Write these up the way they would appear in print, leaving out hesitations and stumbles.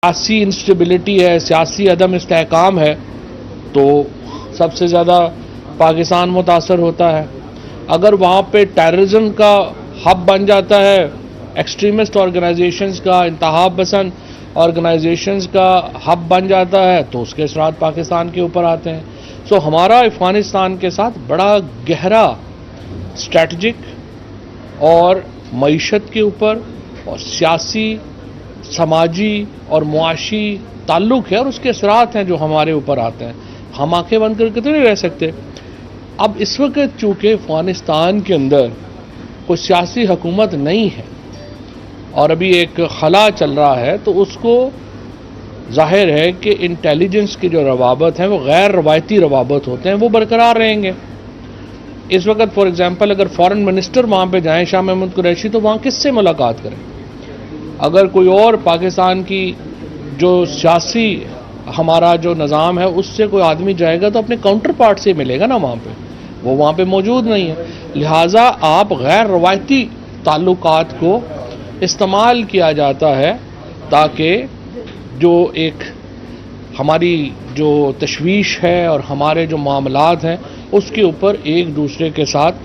سیاسی انسٹیبلٹی ہے, سیاسی عدم استحکام ہے, تو سب سے زیادہ پاکستان متاثر ہوتا ہے. اگر وہاں پہ ٹیررزم کا ہب بن جاتا ہے, ایکسٹریمسٹ آرگنائزیشنز کا, انتہا پسند آرگنائزیشنز کا ہب بن جاتا ہے, تو اس کے اثرات پاکستان کے اوپر آتے ہیں. سو ہمارا افغانستان کے ساتھ بڑا گہرا اسٹریٹجک اور معیشت کے اوپر اور سیاسی, سماجی اور معاشی تعلق ہے, اور اس کے اثرات ہیں جو ہمارے اوپر آتے ہیں. ہم آنکھیں بند کر کے تو نہیں رہ سکتے. اب اس وقت چونکہ افغانستان کے اندر کوئی سیاسی حکومت نہیں ہے اور ابھی ایک خلا چل رہا ہے, تو اس کو ظاہر ہے کہ انٹیلیجنس کی جو روابط ہیں وہ غیر روایتی روابط ہوتے ہیں, وہ برقرار رہیں گے. اس وقت فار ایگزامپل اگر فارن منسٹر وہاں پہ جائیں شاہ محمود قریشی, تو وہاں کس سے ملاقات کریں؟ اگر کوئی اور پاکستان کی جو سیاسی ہمارا جو نظام ہے اس سے کوئی آدمی جائے گا تو اپنے کاؤنٹر پارٹ سے ملے گا نا وہاں پہ, وہ وہاں پہ موجود نہیں ہے. لہٰذا آپ غیر روایتی تعلقات کو استعمال کیا جاتا ہے تاکہ جو ایک ہماری جو تشویش ہے اور ہمارے جو معاملات ہیں اس کے اوپر ایک دوسرے کے ساتھ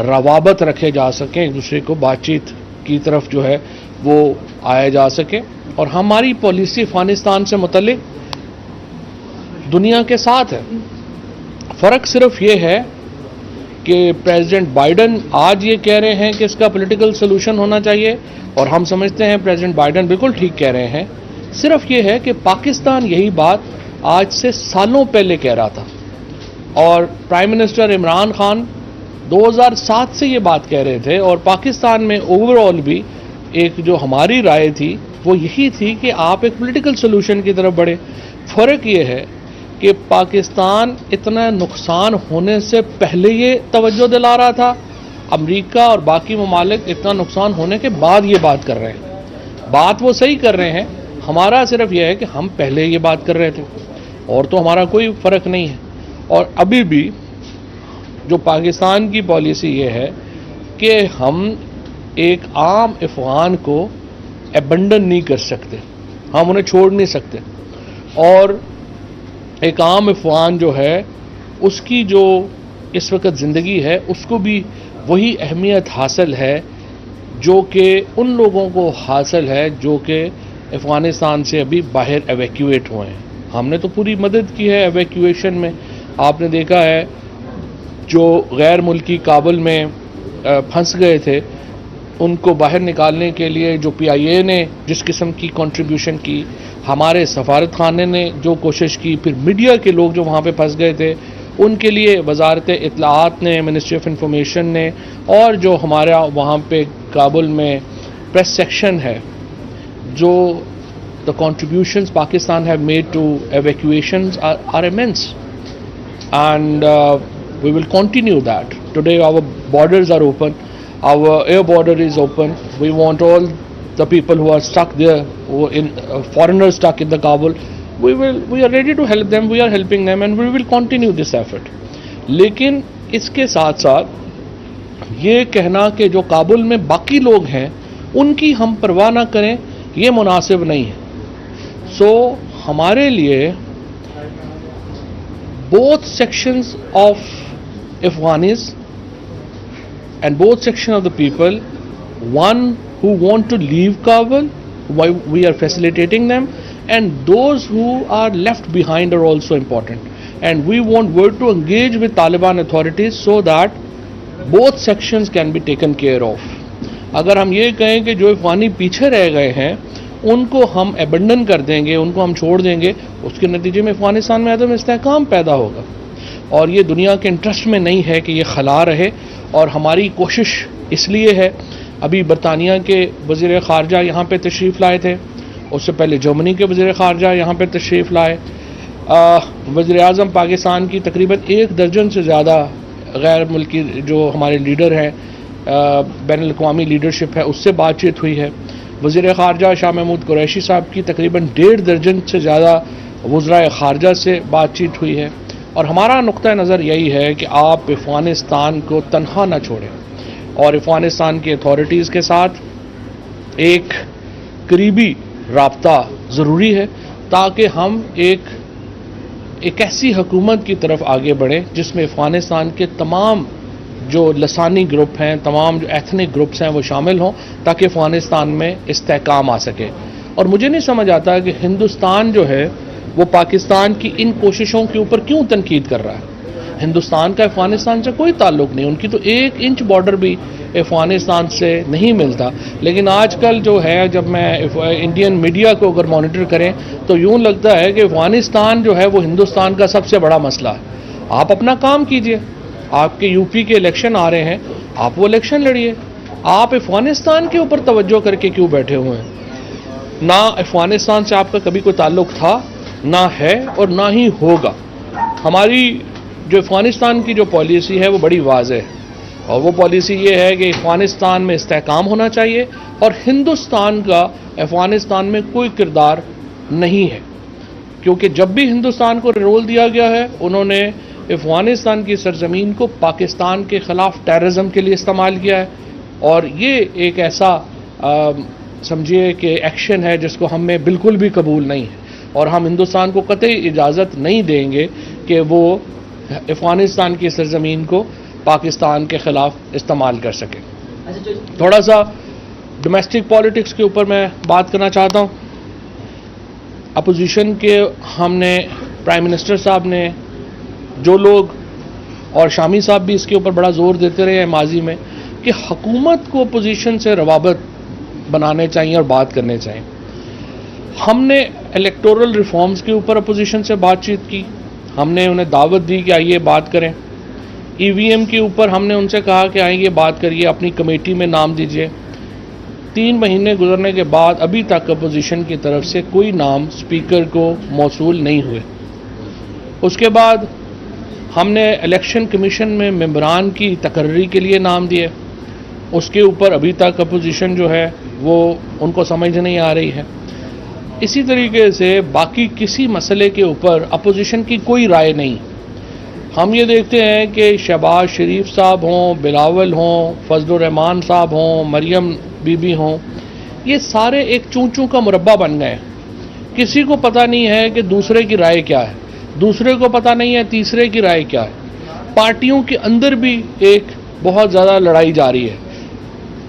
روابط رکھے جا سکیں, ایک دوسرے کو بات چیت کی طرف جو ہے وہ آیا جا سکے. اور ہماری پالیسی افغانستان سے متعلق دنیا کے ساتھ ہے. فرق صرف یہ ہے کہ پریزیڈنٹ بائیڈن آج یہ کہہ رہے ہیں کہ اس کا پولیٹیکل سلوشن ہونا چاہیے, اور ہم سمجھتے ہیں پریزیڈنٹ بائیڈن بالکل ٹھیک کہہ رہے ہیں. صرف یہ ہے کہ پاکستان یہی بات آج سے سالوں پہلے کہہ رہا تھا, اور پرائم منسٹر عمران خان 2007 سے یہ بات کہہ رہے تھے, اور پاکستان میں اوور آل بھی ایک جو ہماری رائے تھی وہ یہی تھی کہ آپ ایک پولیٹیکل سلوشن کی طرف بڑھیں. فرق یہ ہے کہ پاکستان اتنا نقصان ہونے سے پہلے یہ توجہ دلا رہا تھا, امریکہ اور باقی ممالک اتنا نقصان ہونے کے بعد یہ بات کر رہے ہیں. بات وہ صحیح کر رہے ہیں, ہمارا صرف یہ ہے کہ ہم پہلے یہ بات کر رہے تھے, اور تو ہمارا کوئی فرق نہیں ہے. اور ابھی بھی جو پاکستان کی پالیسی یہ ہے کہ ہم ایک عام افغان کو ایبنڈن نہیں کر سکتے, ہم انہیں چھوڑ نہیں سکتے. اور ایک عام افغان جو ہے اس کی جو اس وقت زندگی ہے اس کو بھی وہی اہمیت حاصل ہے جو کہ ان لوگوں کو حاصل ہے جو کہ افغانستان سے ابھی باہر ایویکیویٹ ہوئے ہیں. ہم نے تو پوری مدد کی ہے ایویکیویشن میں. آپ نے دیکھا ہے جو غیر ملکی کابل میں پھنس گئے تھے ان کو باہر نکالنے کے لیے جو پی آئی اے نے جس قسم کی کنٹریبیوشن کی, ہمارے سفارت خانے نے جو کوشش کی, پھر میڈیا کے لوگ جو وہاں پہ پھنس گئے تھے ان کے لیے وزارت اطلاعات نے, منسٹری آف انفارمیشن نے, اور جو ہمارا وہاں پہ کابل میں پریس سیکشن ہے, جو the contributions Pakistan have made to evacuations are immense, and we will continue that. Today our borders are open, our air border is open. We want all the people who are stuck there, who in foreigners stuck in the Kabul, we are ready to help them, we are helping them, and we will continue this effort. لیکن اس کے ساتھ ساتھ یہ کہنا کہ جو کابل میں باقی لوگ ہیں ان کی ہم پرواہ نہ کریں یہ مناسب نہیں ہے. سو ہمارے لیے both sections of Afghanis and both sections of the people, one who want to leave Kabul, we are facilitating them, and those who are left behind are also important, and we want work to engage with Taliban authorities so that both sections can be taken care of. اگر ہم یہ کہیں کہ جو افغانی پیچھے رہ گئے ہیں ان کو ہم ایبنڈن کر دیں گے, ان کو ہم چھوڑ دیں گے, اس کے نتیجے میں افغانستان میں عدم استحکام پیدا ہوگا, اور یہ دنیا کے انٹرسٹ میں نہیں ہے کہ یہ خلا رہے. اور ہماری کوشش اس لیے ہے, ابھی برطانیہ کے وزیر خارجہ یہاں پہ تشریف لائے تھے, اس سے پہلے جرمنی کے وزیر خارجہ یہاں پہ تشریف لائے, وزیر اعظم پاکستان کی تقریباً 1 درجن سے زیادہ غیر ملکی جو ہمارے لیڈر ہیں, بین الاقوامی لیڈرشپ ہے, اس سے بات چیت ہوئی ہے. وزیر خارجہ شاہ محمود قریشی صاحب کی تقریباً 1.5 درجن سے زیادہ وزرائے خارجہ سے بات چیت ہوئی ہے. اور ہمارا نقطہ نظر یہی ہے کہ آپ افغانستان کو تنہا نہ چھوڑیں, اور افغانستان کی اتھارٹیز کے ساتھ ایک قریبی رابطہ ضروری ہے تاکہ ہم ایک ایسی حکومت کی طرف آگے بڑھیں جس میں افغانستان کے تمام جو لسانی گروپ ہیں، تمام جو ایتھنک گروپس ہیں وہ شامل ہوں، تاکہ افغانستان میں استحکام آ سکے. اور مجھے نہیں سمجھ آتا کہ ہندوستان جو ہے وہ پاکستان کی ان کوششوں کے اوپر کیوں تنقید کر رہا ہے. ہندوستان کا افغانستان سے کوئی تعلق نہیں، ان کی تو 1 انچ بارڈر بھی افغانستان سے نہیں ملتا. لیکن آج کل جو ہے، جب میں انڈین میڈیا کو اگر مانیٹر کریں تو یوں لگتا ہے کہ افغانستان جو ہے وہ ہندوستان کا سب سے بڑا مسئلہ ہے. آپ اپنا کام کیجئے، آپ کے یو پی کے الیکشن آ رہے ہیں، آپ وہ الیکشن لڑیے. آپ افغانستان کے اوپر توجہ کر کے کیوں بیٹھے ہوئے ہیں؟ نہ افغانستان سے آپ کا کبھی کوئی تعلق تھا، نہ ہے اور نہ ہی ہوگا. ہماری جو افغانستان کی جو پالیسی ہے وہ بڑی واضح ہے، اور وہ پالیسی یہ ہے کہ افغانستان میں استحکام ہونا چاہیے اور ہندوستان کا افغانستان میں کوئی کردار نہیں ہے. کیونکہ جب بھی ہندوستان کو رول دیا گیا ہے، انہوں نے افغانستان کی سرزمین کو پاکستان کے خلاف ٹیررزم کے لیے استعمال کیا ہے. اور یہ ایک ایسا سمجھیے کہ ایکشن ہے جس کو ہم میں بالکل بھی قبول نہیں ہے، اور ہم ہندوستان کو قطعی اجازت نہیں دیں گے کہ وہ افغانستان کی سرزمین کو پاکستان کے خلاف استعمال کر سکے. تھوڑا سا ڈومیسٹک پالیٹکس کے اوپر میں بات کرنا چاہتا ہوں. اپوزیشن کے ہم نے پرائم منسٹر صاحب نے، جو لوگ اور شامی صاحب بھی اس کے اوپر بڑا زور دیتے رہے ہیں ماضی میں کہ حکومت کو اپوزیشن سے روابط بنانے چاہیے اور بات کرنے چاہیے. ہم نے الیکٹورل ریفارمز کے اوپر اپوزیشن سے بات چیت کی، ہم نے انہیں دعوت دی کہ آئیے بات کریں. ای وی ایم کے اوپر ہم نے ان سے کہا کہ آئیے بات کریے، اپنی کمیٹی میں نام دیجیے. 3 مہینے گزرنے کے بعد ابھی تک اپوزیشن کی طرف سے کوئی نام اسپیکر کو موصول نہیں ہوئے. اس کے بعد ہم نے الیکشن کمیشن میں ممبران کی تقرری کے لیے نام دیے، اس کے اوپر ابھی تک اپوزیشن جو ہے وہ ان کو سمجھ نہیں آ رہی ہے. اسی طریقے سے باقی کسی مسئلے کے اوپر اپوزیشن کی کوئی رائے نہیں. ہم یہ دیکھتے ہیں کہ شہباز شریف صاحب ہوں، بلاول ہوں، فضل الرحمان صاحب ہوں، مریم بی بی ہوں، یہ سارے ایک چون کا مربع بن گئے. کسی کو پتہ نہیں ہے کہ دوسرے کی رائے کیا ہے، دوسرے کو پتہ نہیں ہے تیسرے کی رائے کیا ہے. پارٹیوں کے اندر بھی ایک بہت زیادہ لڑائی جاری ہے.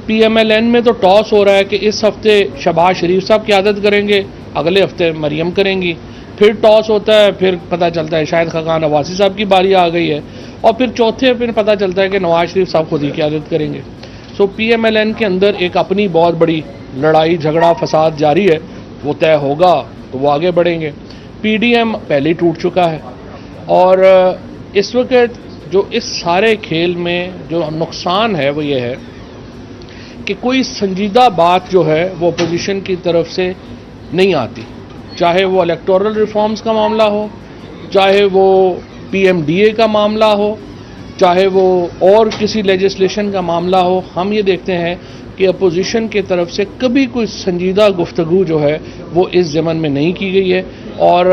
پی ایم ایل این میں تو ٹاس ہو رہا ہے کہ اس ہفتے شہباز شریف صاحب قیادت کریں گے، اگلے ہفتے مریم کریں گی. پھر ٹاس ہوتا ہے، پھر پتہ چلتا ہے شاید خاقان عباسی صاحب کی باری آ گئی ہے، اور پھر چوتھے پھر پتہ چلتا ہے کہ نواز شریف صاحب خود ہی قیادت کریں گے. سو پی ایم ایل این کے اندر ایک اپنی بہت بڑی لڑائی جھگڑا فساد جاری ہے. وہ طے ہوگا تو وہ آگے بڑھیں گے. پی ڈی ایم پہلے ہی ٹوٹ چکا ہے، اور اس وقت جو اس سارے کھیل میں جو نقصان ہے وہ یہ ہے کہ کوئی سنجیدہ بات جو ہے وہ اپوزیشن کی طرف سے نہیں آتی. چاہے وہ الیکٹورل ریفارمز کا معاملہ ہو، چاہے وہ پی ایم ڈی اے کا معاملہ ہو، چاہے وہ اور کسی لیجسلیشن کا معاملہ ہو. ہم یہ دیکھتے ہیں کہ اپوزیشن کی طرف سے کبھی کوئی سنجیدہ گفتگو جو ہے وہ اس ضمن میں نہیں کی گئی ہے، اور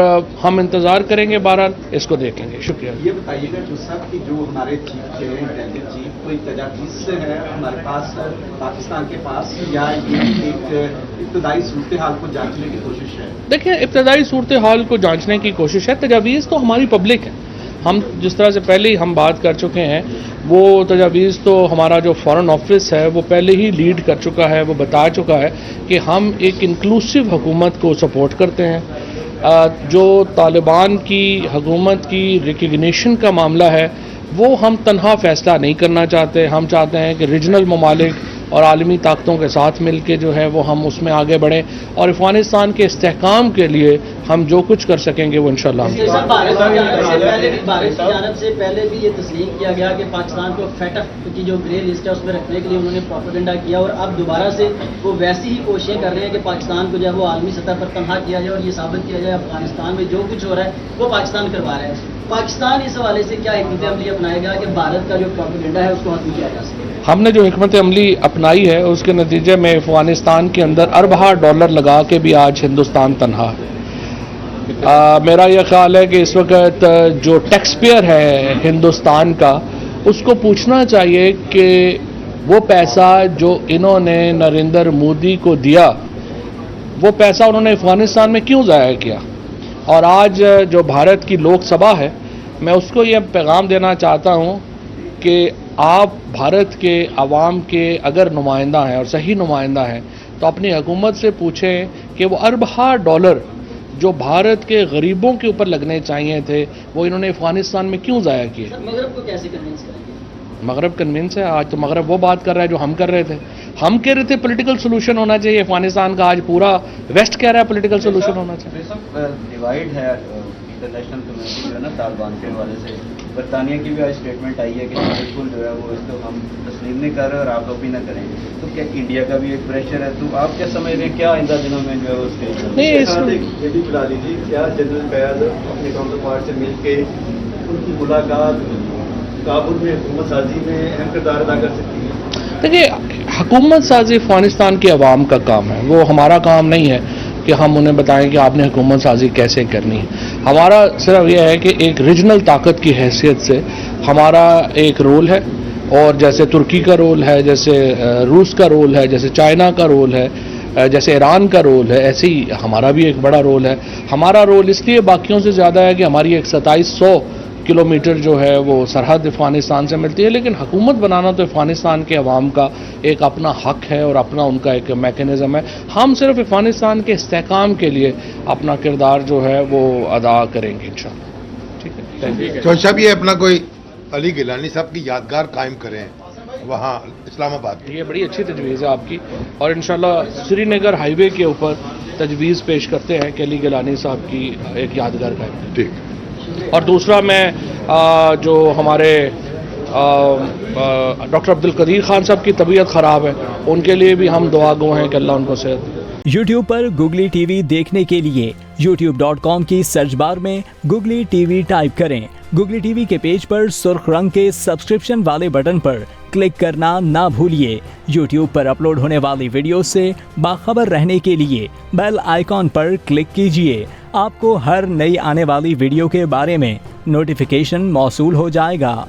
ہم انتظار کریں گے، بہرحال اس کو دیکھیں گے. شکریہ. یہ بتائیے گا جو صاحب کہ جو ہمارے چیف تھے، ڈیلیگیٹ چیف، کوئی تجاویز سے ہے ہمارے پاس پاکستان کے پاس، یا یہ ایک ابتدائی صورتحال کو جانچنے کی کوشش ہے؟ دیکھیں، ابتدائی صورتحال کو جانچنے کی کوشش ہے. تجاویز تو ہماری پبلک ہے. ہم جس طرح سے پہلے ہی ہم بات کر چکے ہیں، وہ تجاویز تو ہمارا جو فارن آفس ہے وہ پہلے ہی لیڈ کر چکا ہے، وہ بتا چکا ہے کہ ہم ایک انکلوسیو حکومت کو سپورٹ کرتے ہیں. جو طالبان کی حکومت کی ریکگنیشن کا معاملہ ہے وہ ہم تنہا فیصلہ نہیں کرنا چاہتے. ہم چاہتے ہیں کہ ریجنل ممالک اور عالمی طاقتوں کے ساتھ مل کے جو ہے وہ ہم اس میں آگے بڑھیں، اور افغانستان کے استحکام کے لیے ہم جو کچھ کر سکیں گے وہ انشاءاللہ ہم بھارت کی جانب سے پہلے بھی یہ تسلیم کیا گیا کہ پاکستان کو فیٹف کی جو گرے لسٹ ہے اس میں رکھنے کے لیے انہوں نے پروپیگنڈا کیا، اور اب دوبارہ سے وہ ویسی ہی کوششیں کر رہے ہیں کہ پاکستان کو جو ہے وہ عالمی سطح پر تنہا کیا جائے اور یہ ثابت کیا جائے افغانستان میں جو کچھ ہو رہا ہے وہ پاکستان کروا رہا ہے. پاکستان اس حوالے سے کیا حکمت عملی اپنائے گا کہ بھارت کا جو پروپیگنڈا ہے اس کو ختم کیا جا سکے؟ ہم نے جو حکمت عملی اپنائی ہے اس کے نتیجے میں افغانستان کے اندر اربہ ڈالر لگا کے بھی آج ہندوستان تنہا ہے. میرا یہ خیال ہے کہ اس وقت جو ٹیکس پیئر ہے ہندوستان کا، اس کو پوچھنا چاہیے کہ وہ پیسہ جو انہوں نے نریندر مودی کو دیا وہ پیسہ انہوں نے افغانستان میں کیوں ضائع کیا؟ اور آج جو بھارت کی لوک سبھا ہے، میں اس کو یہ پیغام دینا چاہتا ہوں کہ آپ بھارت کے عوام کے اگر نمائندہ ہیں اور صحیح نمائندہ ہیں تو اپنی حکومت سے پوچھیں کہ وہ اربہ ڈالر جو بھارت کے غریبوں کے اوپر لگنے چاہیے تھے وہ انہوں نے افغانستان میں کیوں ضائع کیے؟ مغرب کو کیسے کنوینس کریں گے؟ مغرب کنوینس ہے، آج تو مغرب وہ بات کر رہا ہے جو ہم کر رہے تھے. ہم کہہ رہے تھے پولیٹیکل سولوشن ہونا چاہیے افغانستان کا، آج پورا ویسٹ کہہ رہا ہے پولیٹیکل سولوشن ہونا چاہیے. ڈیوائڈ ہے انٹرنیشنل کمیونٹی جو ہے نا طالبان کے حوالے سے. برطانیہ کی بھی آج اسٹیٹمنٹ آئی ہے کہ بالکل جو ہے وہ اس کو ہم تسلیم نہیں کر رہے اور آپ لوگ بھی نہ کریں. تو کیا انڈیا کا بھی ایک پریشر ہے؟ تو آپ کیا سمجھ رہے ہیں کیا آئندہ دنوں میں جو ہے اس کے یہ بھی بتا دیجیے کیا جنرل فیاض اپنے کاؤنٹر پارٹ سے مل کے ان کی ملاقات کابل میں حکومت سازی میں اہم کردار ادا کر سکتی ہے؟ دیکھیے، حکومت سازی افغانستان کے عوام کا کام ہے، وہ ہمارا کام نہیں ہے کہ ہم انہیں بتائیں کہ آپ نے حکومت سازی کیسے کرنی ہے. ہمارا صرف یہ ہے کہ ایک ریجنل طاقت کی حیثیت سے ہمارا ایک رول ہے، اور جیسے ترکی کا رول ہے، جیسے روس کا رول ہے، جیسے چائنا کا رول ہے، جیسے ایران کا رول ہے، ایسے ہی ہمارا بھی ایک بڑا رول ہے. ہمارا رول اس لیے باقیوں سے زیادہ ہے کہ ہماری ایک 2700 کلومیٹر جو ہے وہ سرحد افغانستان سے ملتی ہے، لیکن حکومت بنانا تو افغانستان کے عوام کا ایک اپنا حق ہے اور اپنا ان کا ایک میکینزم ہے. ہم صرف افغانستان کے استحکام کے لیے اپنا کردار جو ہے وہ ادا کریں گے انشاءاللہ. ٹھیک ہے. چوہدری صاحب یہ اپنا کوئی علی گیلانی صاحب کی یادگار قائم کریں وہاں اسلام آباد. یہ بڑی اچھی تجویز ہے آپ کی، اور انشاءاللہ سری نگر ہائی وے کے اوپر تجویز پیش کرتے ہیں کہ علی گیلانی صاحب کی ایک یادگار قائم کریں. ٹھیک. اور دوسرا میں جو ہمارے ڈاکٹر عبدالقدیر خان صاحب کی طبیعت خراب ہے، ان کے لیے بھی ہم دعا گو ہیں کہ اللہ ان کو صحت دے. YouTube پر گوگلی ٹی وی دیکھنے کے لیے youtube.com کی سرچ بار میں گوگلی ٹی وی ٹائپ کریں. گوگلی ٹی وی کے پیج پر سرخ رنگ کے سبسکرپشن والے بٹن پر کلک کرنا نہ بھولیے. YouTube پر اپلوڈ ہونے والی ویڈیو سے باخبر رہنے کے لیے بیل آئیکن پر کلک کیجیے. آپ کو ہر نئی آنے والی ویڈیو کے بارے میں نوٹیفیکیشن موصول ہو جائے گا.